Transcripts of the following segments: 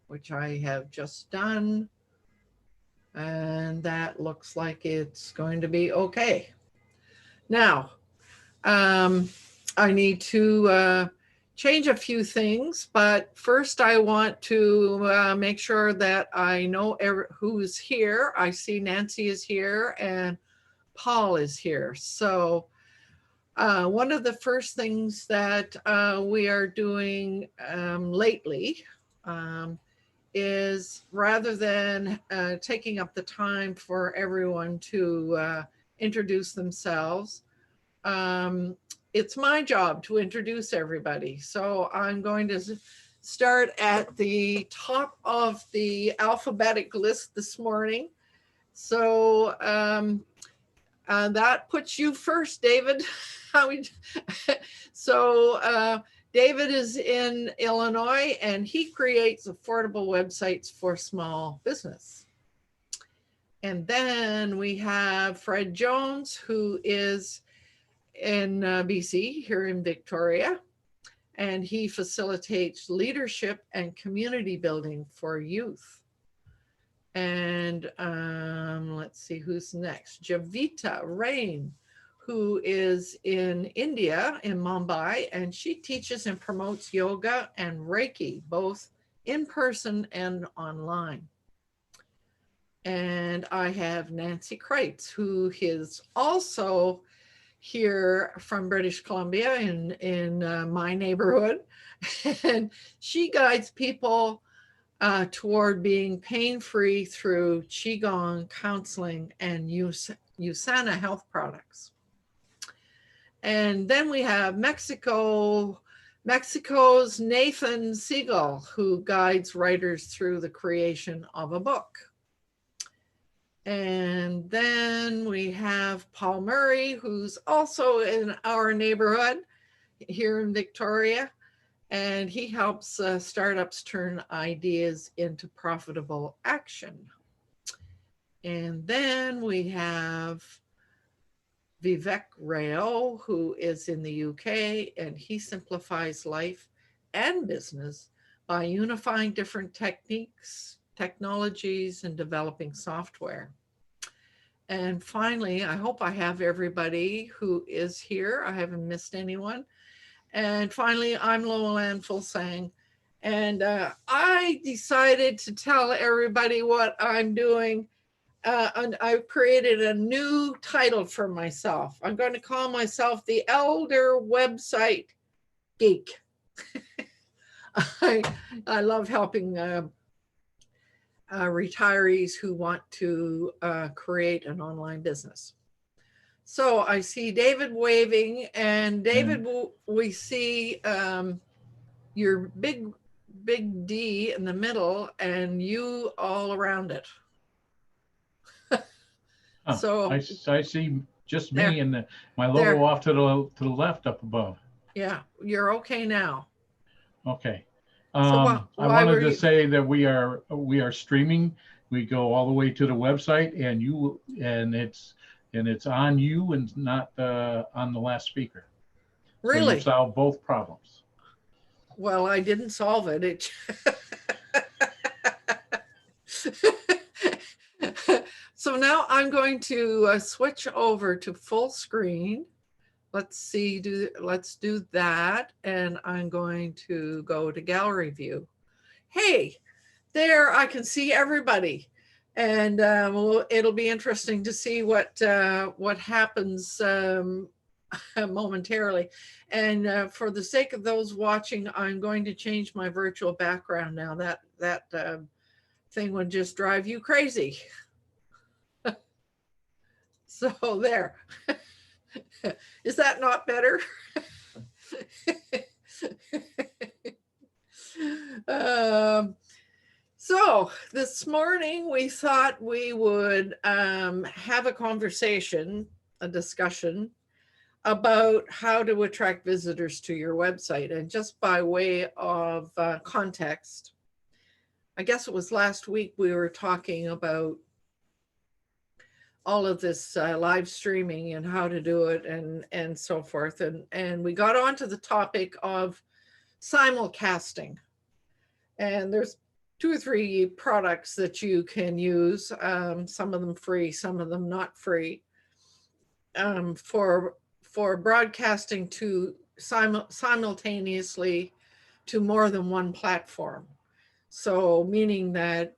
which I have just done. And that looks like it's going to be okay. Now, I need to change a few things, but first I want to make sure that I know who's here. I see Nancy is here and Paul is here. So one of the first things that we are doing lately um, is rather than taking up the time for everyone to introduce themselves, um, it's my job to introduce everybody. So I'm going to start at the top of the alphabetic list this morning. So that puts you first, David. so David is in Illinois and he creates affordable websites for small business. And then we have Fred Jones, who is in BC, here in Victoria, and he facilitates leadership and community building for youth. And let's see who's next. Javita Rain, who is in India, in Mumbai, and she teaches and promotes yoga and Reiki, both in person and online. And I have Nancy Kreitz, who is also here from British Columbia in my neighborhood. And she guides people toward being pain-free through Qigong counseling and Usana health products. And then we have Mexico's Nathan Siegel, who guides writers through the creation of a book. And then we have Paul Murray, who's also in our neighborhood here in Victoria. And he helps startups turn ideas into profitable action. And then we have Vivek Rao, who is in the UK, and he simplifies life and business by unifying different techniques, technologies, and developing software. And finally, I hope I have everybody who is here. I haven't missed anyone. And finally, I'm Lolan Fuglsang. And I decided to tell everybody what I'm doing. And I've created a new title for myself. I'm going to call myself the Elder Website Geek. I love helping retirees who want to create an online business. So I see David waving, and David, we see your big D in the middle and you all around it. So I see just me there, and my logo there. off to the left up above. Yeah, you're okay now. Okay. So I wanted to say that we are streaming. We go all the way to the website, and it's on you and not on the last speaker. Really? So you solved both problems. Well, I didn't solve it. So now I'm going to switch over to full screen. Let's do that. And I'm going to go to gallery view. Hey, there I can see everybody. And it'll be interesting to see what happens momentarily. And for the sake of those watching, I'm going to change my virtual background now. That thing would just drive you crazy. So there. Is that not better? So this morning we thought we would have a conversation, a discussion about how to attract visitors to your website. And just by way of context, I guess it was last week we were talking about all of this live streaming and how to do it and so forth. And we got onto the topic of simulcasting. And there's 2 or 3 products that you can use, some of them free, some of them not free, for broadcasting to simultaneously to more than one platform. So meaning that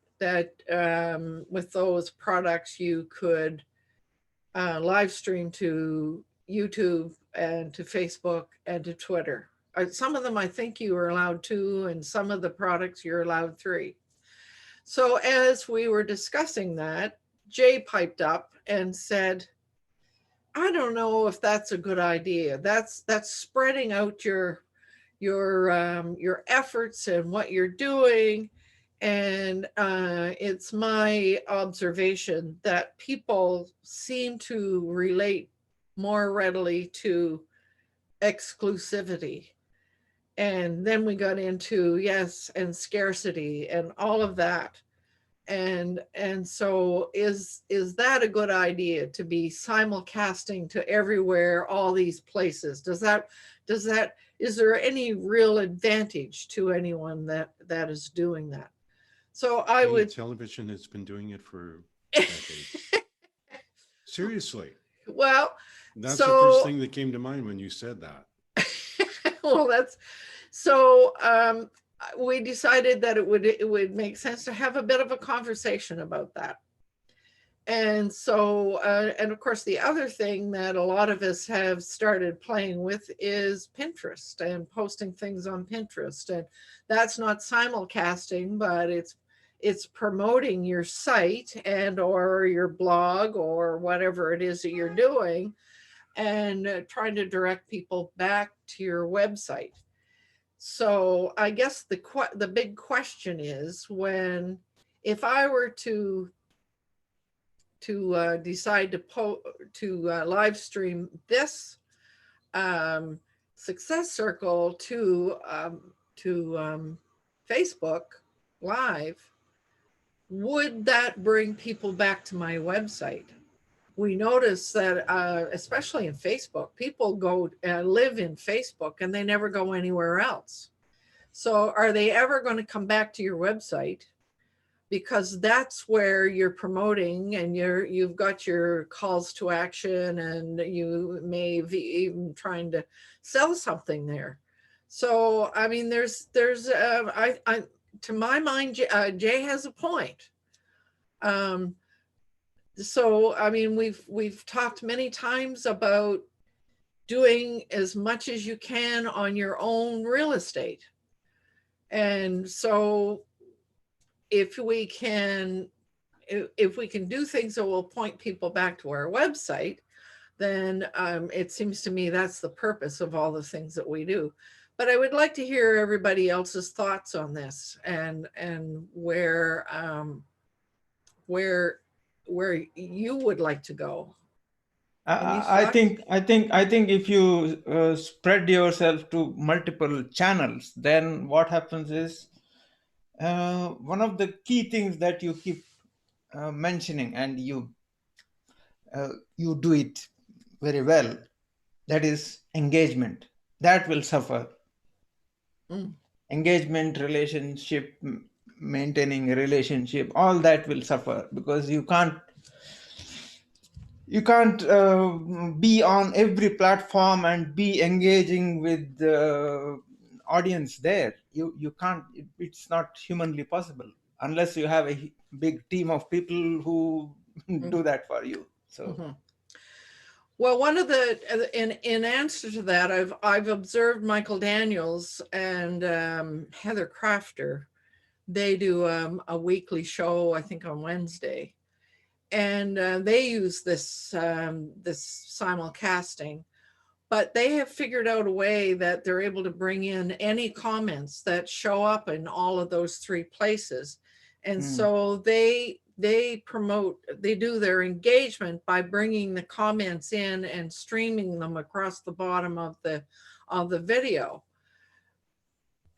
with those products you could live stream to YouTube and to Facebook and to Twitter. Some of them I think you are allowed 2, and some of the products you're allowed 3. So as we were discussing that, Jay piped up and said, I don't know if that's a good idea. That's spreading out your efforts and what you're doing. And it's my observation that people seem to relate more readily to exclusivity. And then we got into, yes, and scarcity and all of that. And so is that a good idea, to be simulcasting to everywhere, all these places? Is there any real advantage to anyone that is doing that? So I would. Television has been doing it for decades. Seriously. Well, that's the first thing that came to mind when you said that. Well, that's so. We decided that it would make sense to have a bit of a conversation about that. And so, and of course, the other thing that a lot of us have started playing with is Pinterest and posting things on Pinterest. And that's not simulcasting, but it's promoting your site and or your blog or whatever it is that you're doing, and trying to direct people back to your website. So I guess the big question is, if I were to decide to live stream this success circle to Facebook Live, would that bring people back to my website? We notice that, especially in Facebook, people go and live in Facebook and they never go anywhere else. So are they ever going to come back to your website? Because that's where you're promoting, and you've got your calls to action, and you may be even trying to sell something there. So, I mean, there's to my mind, Jay has a point. So, I mean, we've talked many times about doing as much as you can on your own real estate. And so if we can do things that will point people back to our website, then it seems to me that's the purpose of all the things that we do. But I would like to hear everybody else's thoughts on this, and where you would like to go. I think if you spread yourself to multiple channels, then what happens is, one of the key things that you keep mentioning, and you do it very well, that is engagement. That will suffer. Engagement, relationship, maintaining a relationship, all that will suffer, because you can't be on every platform and be engaging with the audience there. You can't. It's not humanly possible unless you have a big team of people who do that for you. So. Well, one of the in answer to that, I've observed Michael Daniels and Heather Crafter. They do a weekly show, I think on Wednesday, and they use this simulcasting, but they have figured out a way that they're able to bring in any comments that show up in all of those 3 places, and so they do their engagement by bringing the comments in and streaming them across the bottom of the video.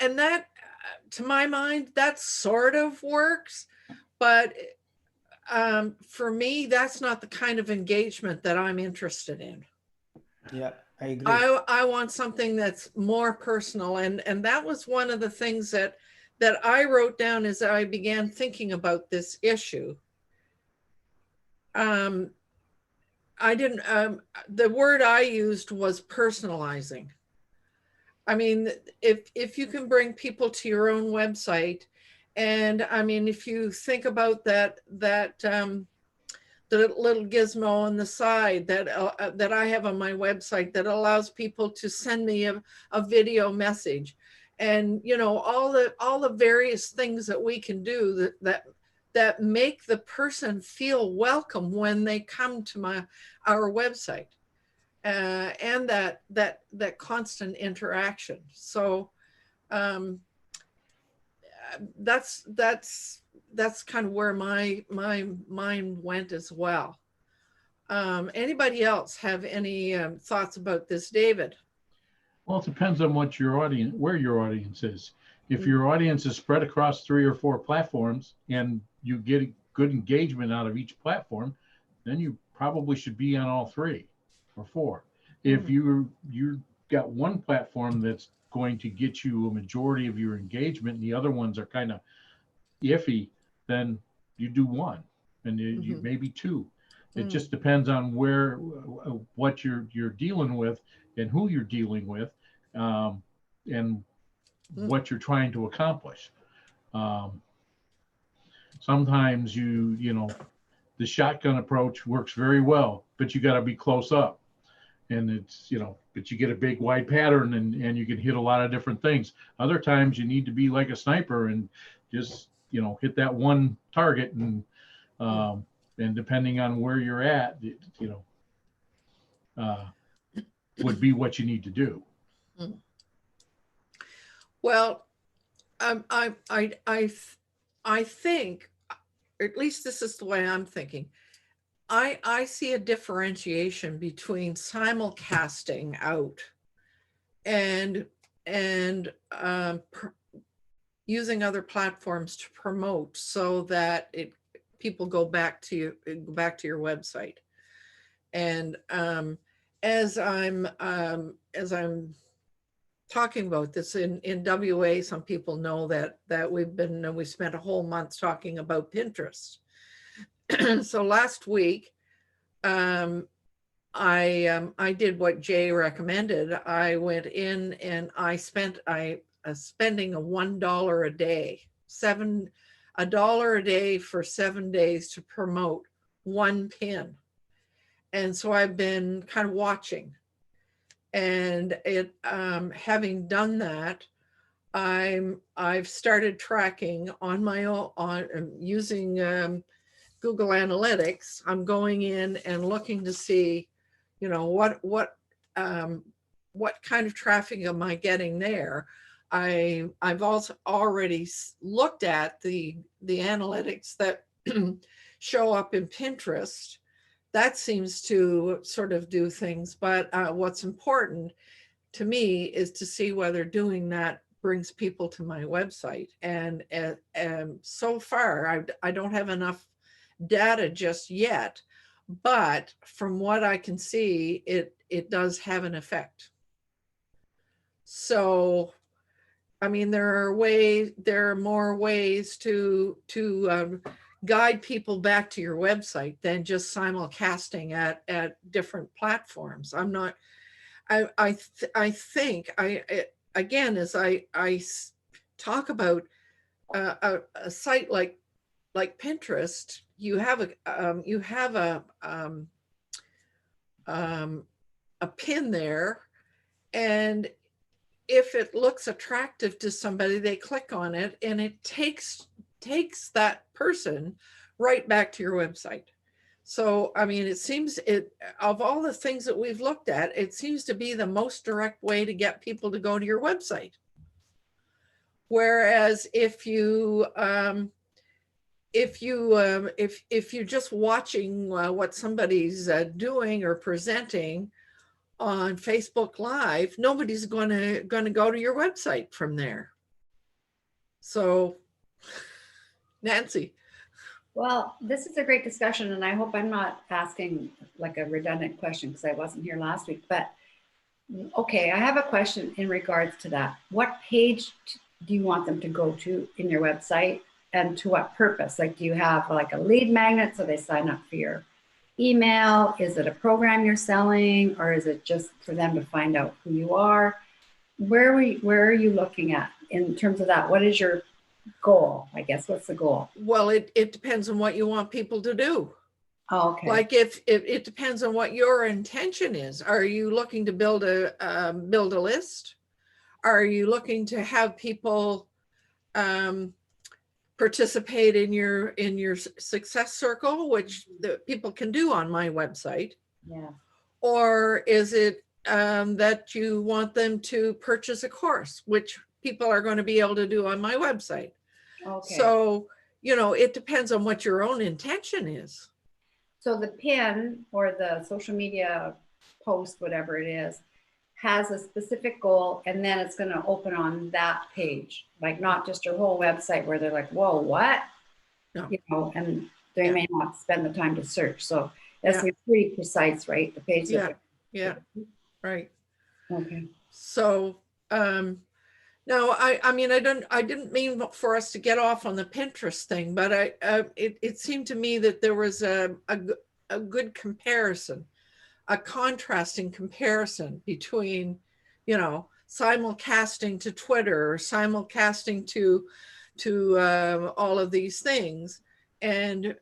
And that, to my mind, that sort of works, but for me, that's not the kind of engagement that I'm interested in. Yeah, I agree. I want something that's more personal, and that was one of the things that that I wrote down as I began thinking about this issue. I didn't, the word I used was personalizing. I mean, if you can bring people to your own website, and I mean, if you think about that the little gizmo on the side that I have on my website that allows people to send me a video message, and you know, all the various things that we can do that make the person feel welcome when they come to our website. And that constant interaction. So that's kind of where my mind went as well. Anybody else have any thoughts about this, David? Well, it depends on what your audience, where your audience is. If your audience is spread across 3 or 4 platforms and you get good engagement out of each platform, then you probably should be on all 3 or 4. If you got one platform that's going to get you a majority of your engagement and the other ones are kind of iffy, then you do one, and you maybe 2. It just depends on what you're dealing with and who you're dealing with, and what you're trying to accomplish. Sometimes you know, the shotgun approach works very well, but you got to be close up, and it's, you know, but you get a big wide pattern and you can hit a lot of different things. Other times you need to be like a sniper and just, you know, hit that one target, and depending on where you're at, you know, would be what you need to do. Well, I think, at least this is the way I'm thinking. I see a differentiation between simulcasting out and using other platforms to promote, so that people go back to your website. And as I'm talking about this in WA, some people know that we spent a whole month talking about Pinterest. So last week, I did what Jay recommended. I went in and I spending a $1 a day, $1 a day for 7 days to promote one pin. And so I've been kind of watching, and having done that, I've started tracking on my own, using Google Analytics. I'm going in and looking to see, you know, what kind of traffic am I getting there. I've also already looked at the analytics that show up in Pinterest. That seems to sort of do things, but what's important to me is to see whether doing that brings people to my website. And so far, I don't have enough data just yet, but from what I can see, it does have an effect. So, I mean, there are more ways to guide people back to your website than just simulcasting at different platforms. I think again, as I talk about a site like Pinterest, you have a pin there, and if it looks attractive to somebody, they click on it, and it takes that person right back to your website. So, I mean, it seems of all the things that we've looked at, it seems to be the most direct way to get people to go to your website. Whereas if you're just watching what somebody's doing or presenting on Facebook Live, nobody's going to go to your website from there. So, Nancy. Well, this is a great discussion, and I hope I'm not asking like a redundant question because I wasn't here last week. But okay, I have a question in regards to that. What page do you want them to go to in your website, and to what purpose? Like, do you have like a lead magnet so they sign up for your email? Is it a program you're selling, or is it just for them to find out who you are? Where are you looking at in terms of that? What is your goal? I guess, what's the goal? Well, it depends on what you want people to do. Oh, okay. Like if it depends on what your intention is. Are you looking to build a list? Are you looking to have people participate in your success circle, which the people can do on my website? Yeah. Or is it that you want them to purchase a course, which people are going to be able to do on my website? Okay. So, it depends on what your own intention is. So the pin or the social media post, whatever it is, has a specific goal, and then it's going to open on that page, like not just your whole website where they're like, whoa, what? No. And they may not spend the time to search. So that's pretty precise, right? The page. Yeah. Right. Okay. So, no, I mean, I didn't mean for us to get off on the Pinterest thing, but it seemed to me that there was a good comparison, a contrasting comparison between, simulcasting to Twitter or simulcasting to all of these things, and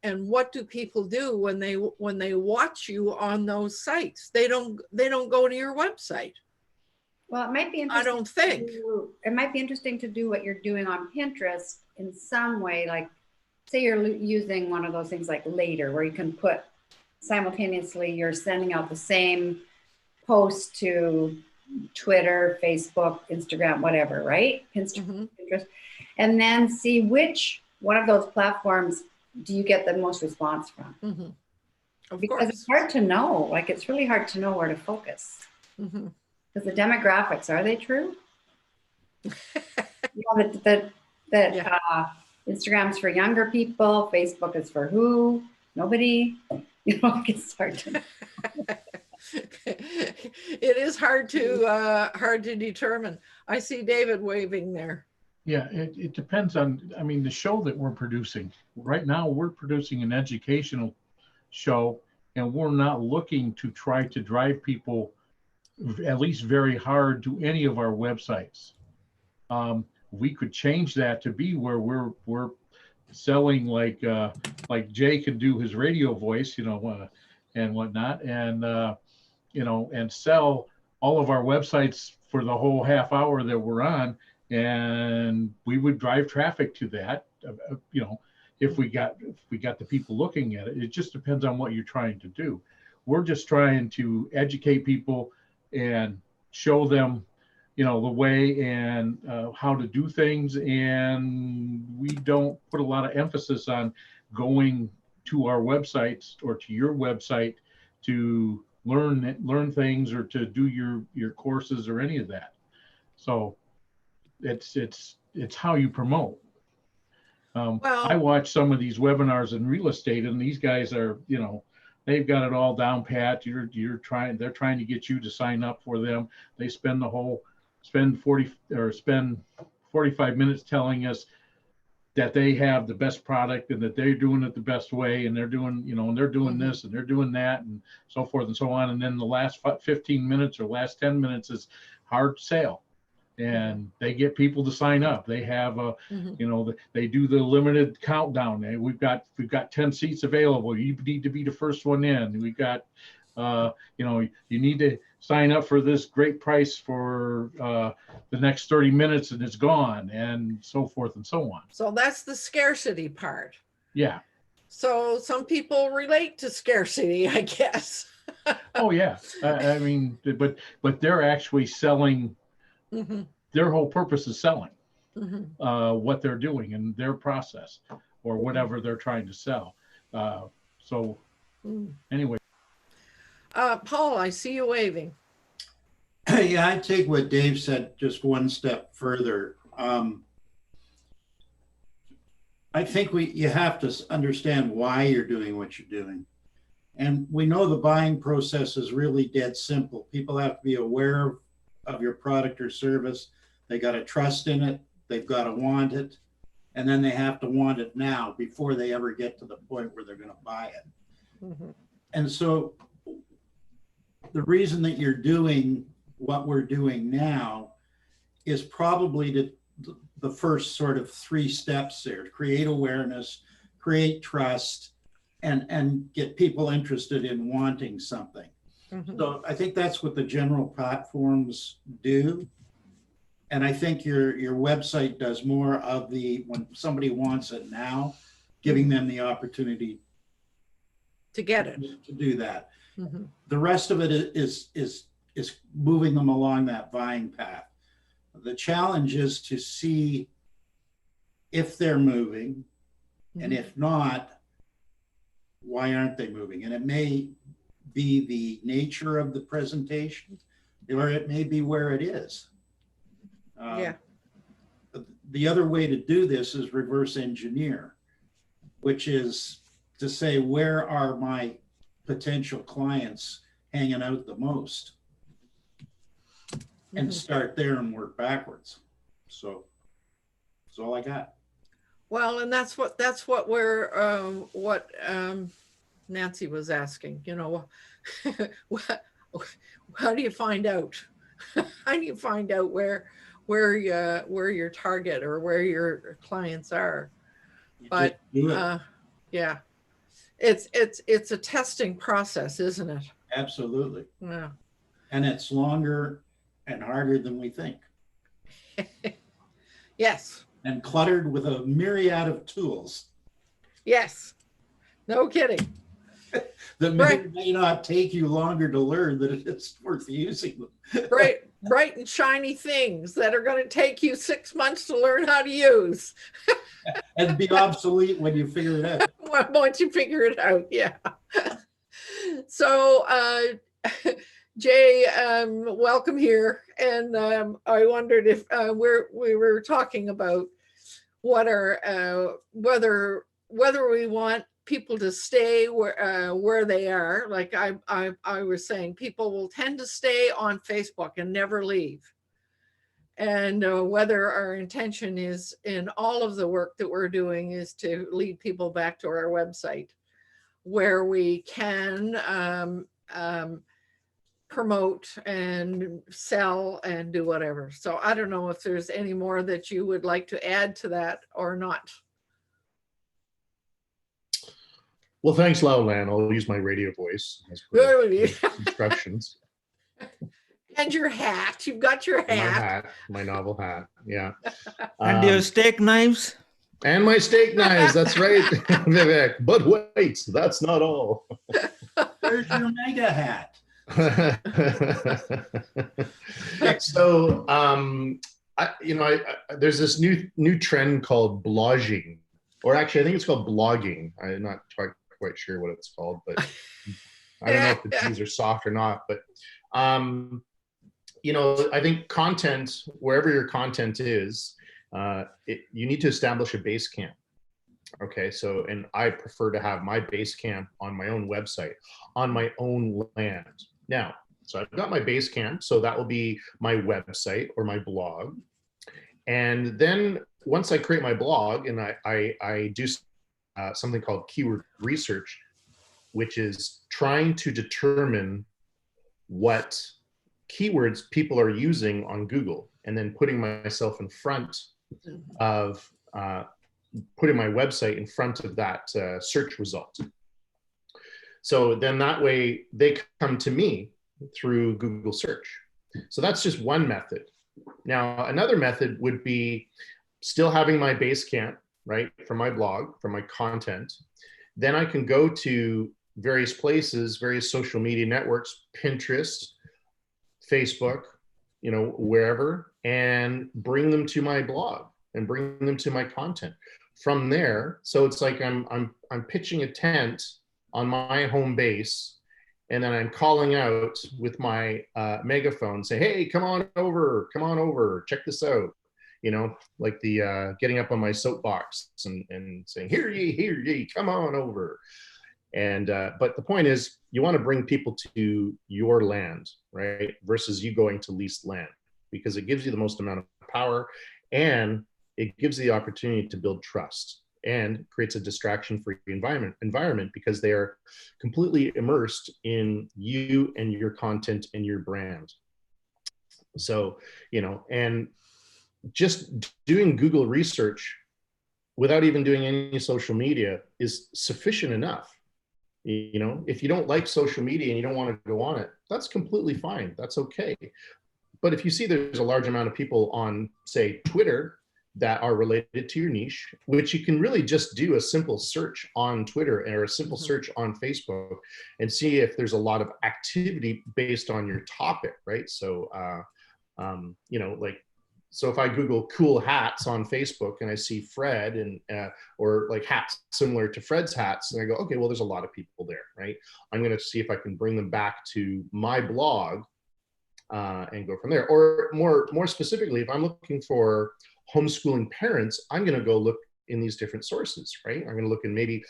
what do people do when they watch you on those sites? They don't go to your website. Well, it might be interesting. I don't think. It might be interesting to do what you're doing on Pinterest in some way, like say you're using one of those things like Later, where you can put simultaneously, you're sending out the same post to Twitter, Facebook, Instagram, whatever, right? Pinterest, and then see which one of those platforms do you get the most response from? Because it's hard to know. Like, it's really hard to know where to focus. Because the demographics, are they true? That Instagram's for younger people, Facebook is for who? Nobody. It's hard to know. It is hard to determine. I see David waving there. Yeah, it depends on, I mean, the show that we're producing. Right now, we're producing an educational show, and we're not looking to try to drive people, at least very hard, to any of our websites. We could change that to be where we're selling like Jay can do his radio voice, and whatnot, and and sell all of our websites for the whole half hour that we're on, and we would drive traffic to that, if we got the people looking at it. It just depends on what you're trying to do. We're just trying to educate people and show them, the way and how to do things. And we don't put a lot of emphasis on going to our websites or to your website to learn things or to do your courses or any of that. So it's how you promote. I watch some of these webinars in real estate, and these guys are, they've got it all down pat. They're trying to get you to sign up for them. They spend 45 minutes telling us that they have the best product and that they're doing it the best way, and they're doing, and they're doing this and they're doing that and so forth and so on. And then the last 15 minutes or last 10 minutes is hard sale. And they get people to sign up. They have they do the limited countdown. We've got 10 seats available. You need to be the first one in. We've got, you need to sign up for this great price for the next 30 minutes and it's gone, and so forth and so on. So that's the scarcity part. Yeah. So some people relate to scarcity, I guess. Oh yeah. I mean, but they're actually selling. Their whole purpose is selling what they're doing and their process or whatever they're trying to sell. Anyway. Paul, I see you waving. Yeah, I take what Dave said just one step further. I think you have to understand why you're doing what you're doing. And we know the buying process is really dead simple. People have to be aware of your product or service. They got to trust in it. They've got to want it. And then they have to want it now before they ever get to the point where they're going to buy it. Mhm. And so the reason that you're doing what we're doing now is probably the first sort of 3 steps there: create awareness, create trust, and get people interested in wanting something. Mhm. So I think that's what the general platforms do. And I think your website does more of the, when somebody wants it now, giving them the opportunity To get it. to do that. Mhm. The rest of it is moving them along that vine path. The challenge is to see if they're moving, and Mhm. if not, why aren't they moving? And it may be the nature of the presentation, or it may be where it is. Yeah. The other way to do this is reverse engineer, which is to say, where are my potential clients hanging out the most? And Mhm. start there and work backwards. So that's all I got. Well, and that's what we're what Nancy was asking. You know, how do you find out? How do you find out where your target or where your clients are? You But just do it. yeah, it's a testing process, isn't it? Absolutely. Yeah. And it's longer and harder than we think, Yes. and cluttered with a myriad of tools Yes. No kidding. that Right. may not take you longer to learn than it is worth using them. Bright and shiny things that are going to take you 6 months to learn how to use. And be obsolete when you figure it out. Once you figure it out, yeah. So, Jay, welcome here. And I wondered if we were talking about what are whether we want people to stay where they are. Like I was saying, people will tend to stay on Facebook and never leave. And whether our intention is in all of the work that we're doing is to lead people back to our website, where we can promote and sell and do whatever. So I don't know if there's any more that you would like to add to that or not. Well, thanks, Laulan. I'll use my radio voice as per instructions. And your hat. You've got your hat. My hat, my novel hat. Yeah. And your steak knives. And my steak knives. That's right, Vivek. But wait, that's not all. Where's your mega hat? So, there's this new trend called blogging, or actually, I think it's called blogging. I'm not quite sure what it's called, but I don't know if the G's are soft or not. But I think content, wherever your content is, you need to establish a base camp. Okay, so, and I prefer to have my base camp on my own website, on my own land. Now, so I've got my base camp, so that will be my website or my blog. And then once I create my blog, and I do something called keyword research, which is trying to determine what keywords people are using on Google, and then putting myself in front of putting my website in front of that search result. So then that way they come to me through Google search. So that's just one method. Now, another method would be still having my base camp, right, for my blog, for my content. Then I can go to various places, various social media networks, Pinterest, Facebook, wherever, and bring them to my blog and bring them to my content. From there, so it's like I'm pitching a tent on my home base, and then I'm calling out with my megaphone, say, hey, come on over, check this out. Like the getting up on my soapbox and saying, hear ye, come on over. And but the point is, you want to bring people to your land, right? Versus you going to leased land, because it gives you the most amount of power, and it gives the opportunity to build trust and creates a distraction-free environment because they are completely immersed in you and your content and your brand. So, you know, and just doing Google research without even doing any social media is sufficient enough. You know, if you don't like social media and you don't want to go on it, that's completely fine. That's okay. But if you see there's a large amount of people on, say, Twitter that are related to your niche, which you can really just do a simple search on Twitter or a simple search on Facebook and see if there's a lot of activity based on your topic, right? So, you know, like, so if I Google cool hats on Facebook and I see Fred and or like hats similar to Fred's hats, and I go, okay, well, there's a lot of people there, right? I'm going to see if I can bring them back to my blog and go from there. Or more specifically, if I'm looking for homeschooling parents, I'm going to go look in these different sources, right? I'm going to look in, maybe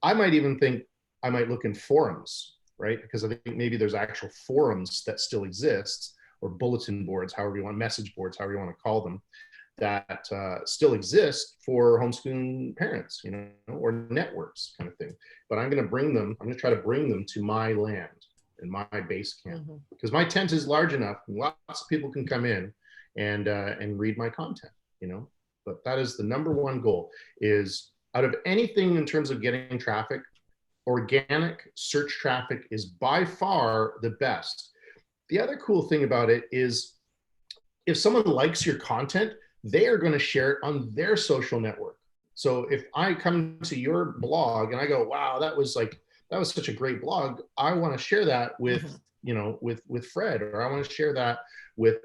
I might even think I might look in forums, right? Because I think maybe there's actual forums that still exist, or bulletin boards, however you want, message boards, however you want to call them, that still exist for homeschooling parents, you know, or networks kind of thing. But I'm going to try to bring them to my land and my base camp, because my tent is large enough, lots of people can come in and read my content, you know. But that is the number one goal, is out of anything in terms of getting traffic, organic search traffic is by far the best. The other cool thing about it is if someone likes your content, they are going to share it on their social network. So if I come to your blog and I go, wow, that was such a great blog, I want to share that with, you know, with Fred, or I want to share that with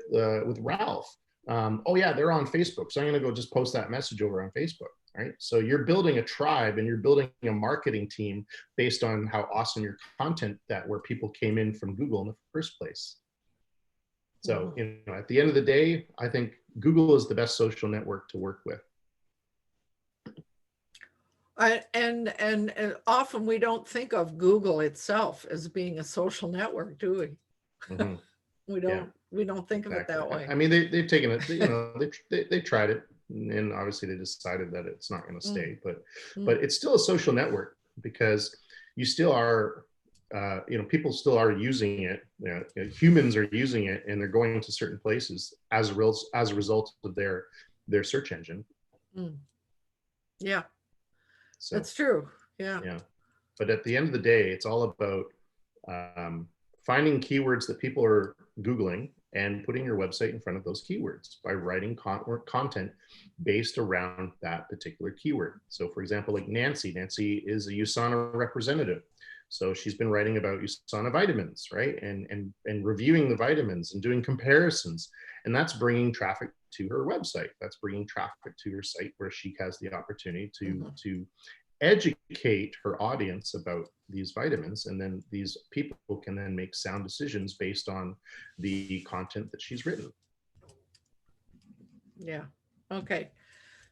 Ralph. Oh yeah, they're on Facebook, so I'm going to go just post that message over on Facebook. Right? So you're building a tribe and you're building a marketing team based on how awesome your content, that where people came in from Google in the first place. So, you know, at the end of the day, I think Google is the best social network to work with. And often we don't think of Google itself as being a social network, do we? We don't think of it that way. I mean, they've taken it, you know, they tried it, and obviously they decided that it's not going to stay, but it's still a social network, because you still are, you know, people still are using it. You know, humans are using it, and they're going to certain places as a result of their search engine. Yeah, so that's true. Yeah. But at the end of the day, it's all about finding keywords that people are Googling and putting your website in front of those keywords by writing content based around that particular keyword. So for example, like Nancy is a USANA representative. So she's been writing about USANA vitamins, right? And reviewing the vitamins and doing comparisons. And that's bringing traffic to her website. That's bringing traffic to her site, where she has the opportunity to educate her audience about these vitamins, and then these people can then make sound decisions based on the content that she's written. Yeah. Okay.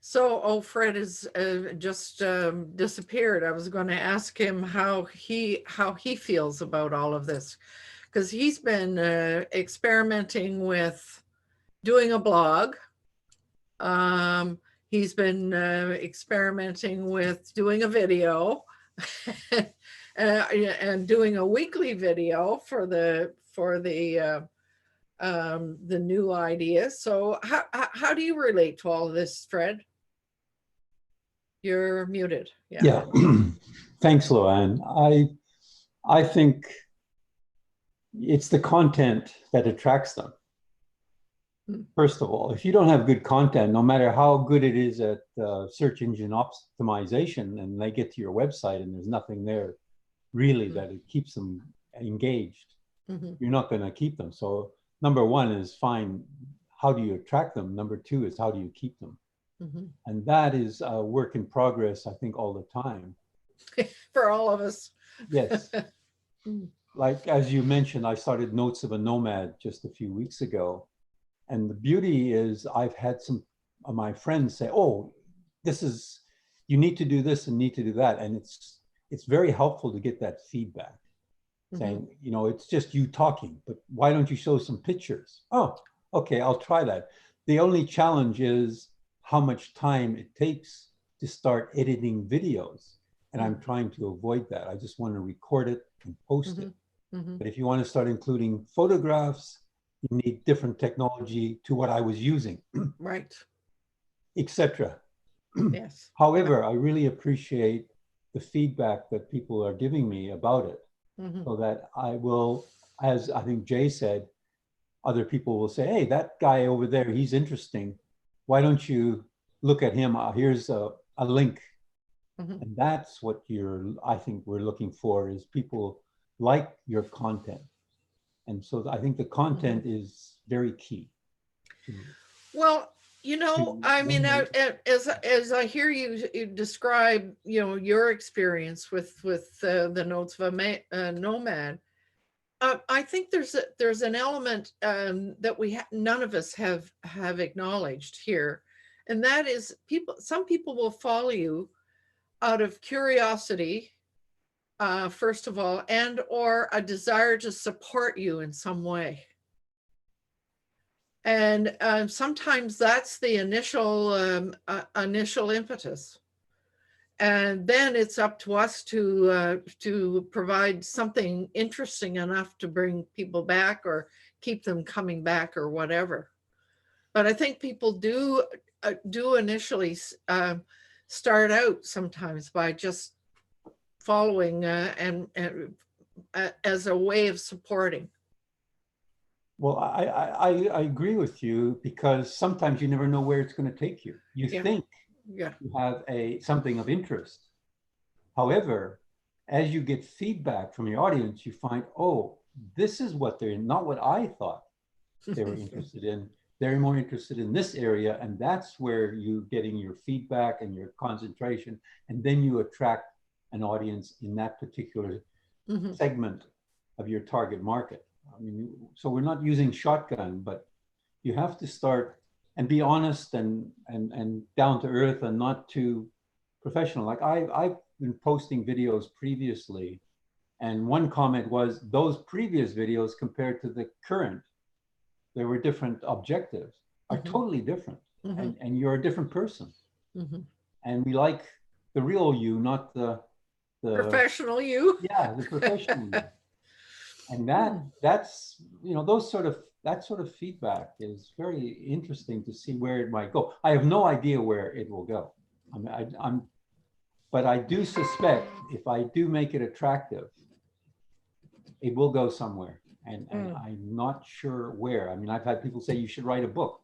So, Fred is just disappeared. I was going to ask him how he feels about all of this, because he's been experimenting with doing a blog. He's been experimenting with doing a video and doing a weekly video for the new ideas. So how do you relate to all of this, Fred? You're muted. Yeah. Thanks, Luann. I think it's the content that attracts them. First of all, if you don't have good content, no matter how good it is at search engine optimization, and they get to your website and there's nothing there really that it keeps them engaged, you're not going to keep them. So number one is find how do you attract them. Number two is how do you keep them. And that is a work in progress, I think, all the time. For all of us. Yes. Like, as you mentioned, I started Notes of a Nomad just a few weeks ago. And the beauty is I've had some of my friends say, oh, you need to do this and need to do that. And it's very helpful to get that feedback, saying, you know, it's just you talking, but why don't you show some pictures? Oh, okay, I'll try that. The only challenge is how much time it takes to start editing videos. And I'm trying to avoid that. I just want to record it and post it. But if you want to start including photographs, you need different technology to what I was using. Right. Etc. Yes. However, I really appreciate the feedback that people are giving me about it, so that I will, as I think Jay said, other people will say, hey, that guy over there, he's interesting. Why don't you look at him? Here's a link. And that's what I think we're looking for, is people like your content. And so I think the content is very key. Well, you know, I mean, as I hear you describe, you know, your experience with the notes of a nomad, I think there's an element that none of us have acknowledged here, and that is some people will follow you out of curiosity, first of all, and or a desire to support you in some way. And sometimes that's the initial impetus. And then it's up to us to provide something interesting enough to bring people back or keep them coming back or whatever. But I think people do initially start out sometimes by just following and as a way of supporting. Well, I agree with you, because sometimes you never know where it's going to take you. You think you have something of interest. However, as you get feedback from your audience, you find, oh, this is what not what I thought they were interested in. They're more interested in this area, and that's where you're getting your feedback and your concentration, and then you attract an audience in that particular segment of your target market. I mean, so we're not using shotgun, but you have to start and be honest and down to earth and not too professional. Like I've been posting videos previously, and one comment was, those previous videos compared to the current, there were different objectives, are totally different, and you're a different person. And we like the real you, not the professional you. Yeah, the professional you. And that's, you know, that sort of feedback is very interesting to see where it might go. I have no idea where it will go. But I do suspect if I do make it attractive, it will go somewhere. And I'm not sure where. I mean, I've had people say you should write a book.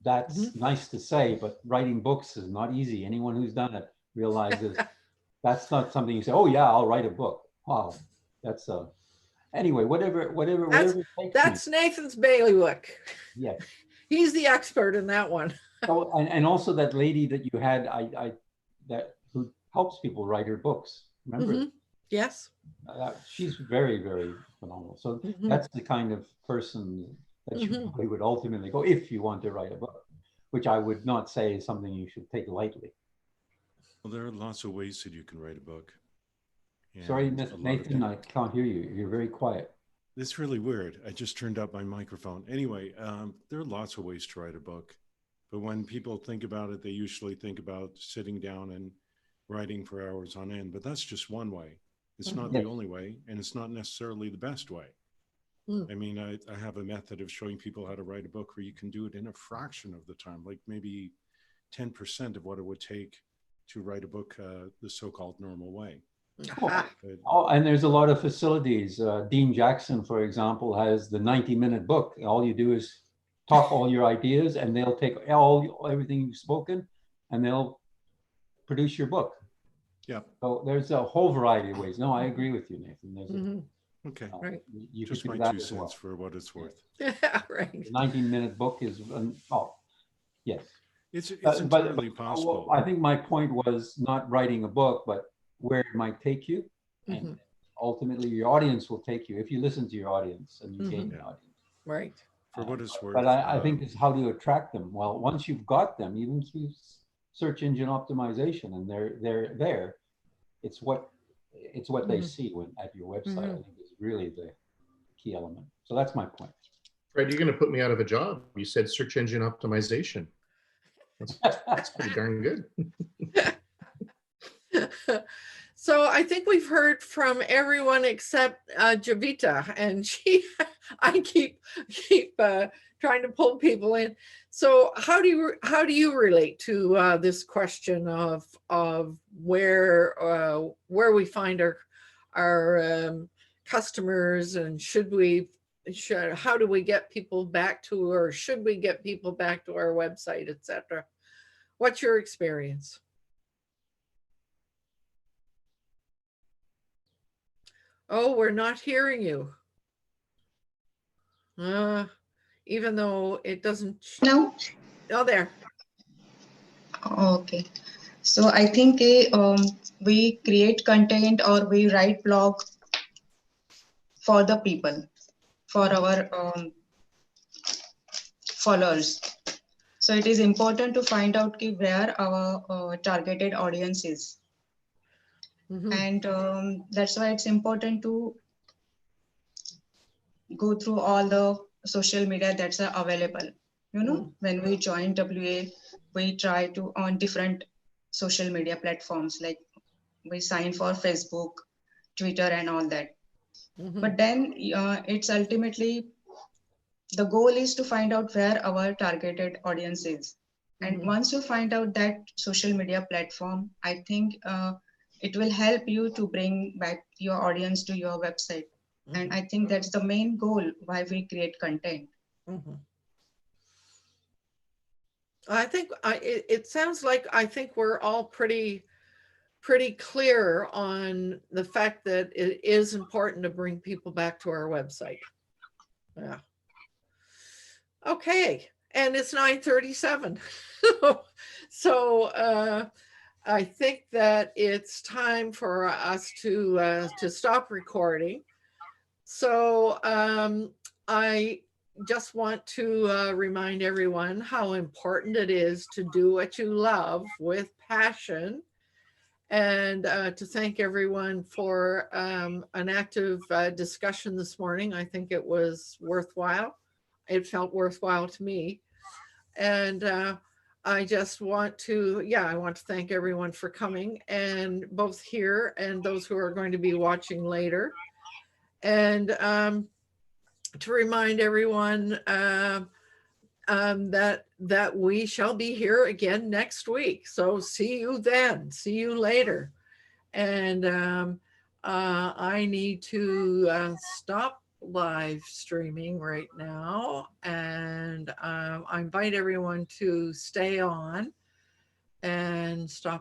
That's nice to say, but writing books is not easy. Anyone who's done it realizes that's not something you say, oh yeah, I'll write a book. Wow. That's anyway, whatever it takes. That's Nathan's bailiwick. Yes. He's the expert in that one. So, and also that lady that you had, who helps people write her books. Remember? Yes. She's very, very phenomenal. So that's the kind of person that you probably would ultimately go if you want to write a book, which I would not say is something you should take lightly. Well, there are lots of ways that you can write a book. Sorry, Nathan, I can't hear you. You're very quiet. It's really weird. I just turned up my microphone. Anyway, there are lots of ways to write a book. But when people think about it, they usually think about sitting down and writing for hours on end. But that's just one way. It's not the only way, and it's not necessarily the best way. I mean, I have a method of showing people how to write a book where you can do it in a fraction of the time, like maybe 10% of what it would take to write a book the so-called normal way. Oh, and there's a lot of facilities. Dean Jackson, for example, has the 90-minute book. All you do is talk all your ideas, and they'll take everything you've spoken, and they'll produce your book. Yeah. So there's a whole variety of ways. No, I agree with you, Nathan. There's okay. Right. You just my 2 cents for what it's worth. Right. The 19-minute book is yes. It's entirely possible. I think my point was not writing a book, but where it might take you, and ultimately your audience will take you if you listen to your audience and you gain an audience. Right. For what it's worth. But I think it's how to attract them. Well, once you've got them, even through search engine optimization, and they're there, it's what they see at your website. I think is really the key element. So that's my point. Fred, you're going to put me out of a job. You said search engine optimization. That's pretty darn good. So I think we've heard from everyone except Javita, and I keep trying to pull people in. So how do you relate to this question of where we find our customers, and how do we get people back to, or should we get people back to our website, etc.? What's your experience? Oh, we're not hearing you. Even though it doesn't. Now? Oh, there. Okay. So I think we create content or we write blog for the people, for our followers. So it is important to find out where our targeted audience is. Mm-hmm. And that's why it's important to go through all the social media that's available. When we join WA, we try to on different social media platforms, like we sign for Facebook, Twitter, and all that. Mm-hmm. But then it's ultimately, the goal is to find out where our targeted audience is. And Mm-hmm. once you find out that social media platform, I think it will help you to bring back your audience to your website. Mm-hmm. And I think that's the main goal why we create content. Mm-hmm. I think it sounds like I think we're all pretty clear on the fact that it is important to bring people back to our website. Yeah. Okay. And it's 9:37. So I think that it's time for us to stop recording. So I just want to remind everyone how important it is to do what you love with passion, and to thank everyone for an active discussion this morning. I think it was worthwhile. It felt worthwhile to me. And I just want to, I want to thank everyone for coming, and both here and those who are going to be watching later. And to remind everyone that we shall be here again next week. So see you then. See you later. And I need to stop live streaming right now, and I invite everyone to stay on and stop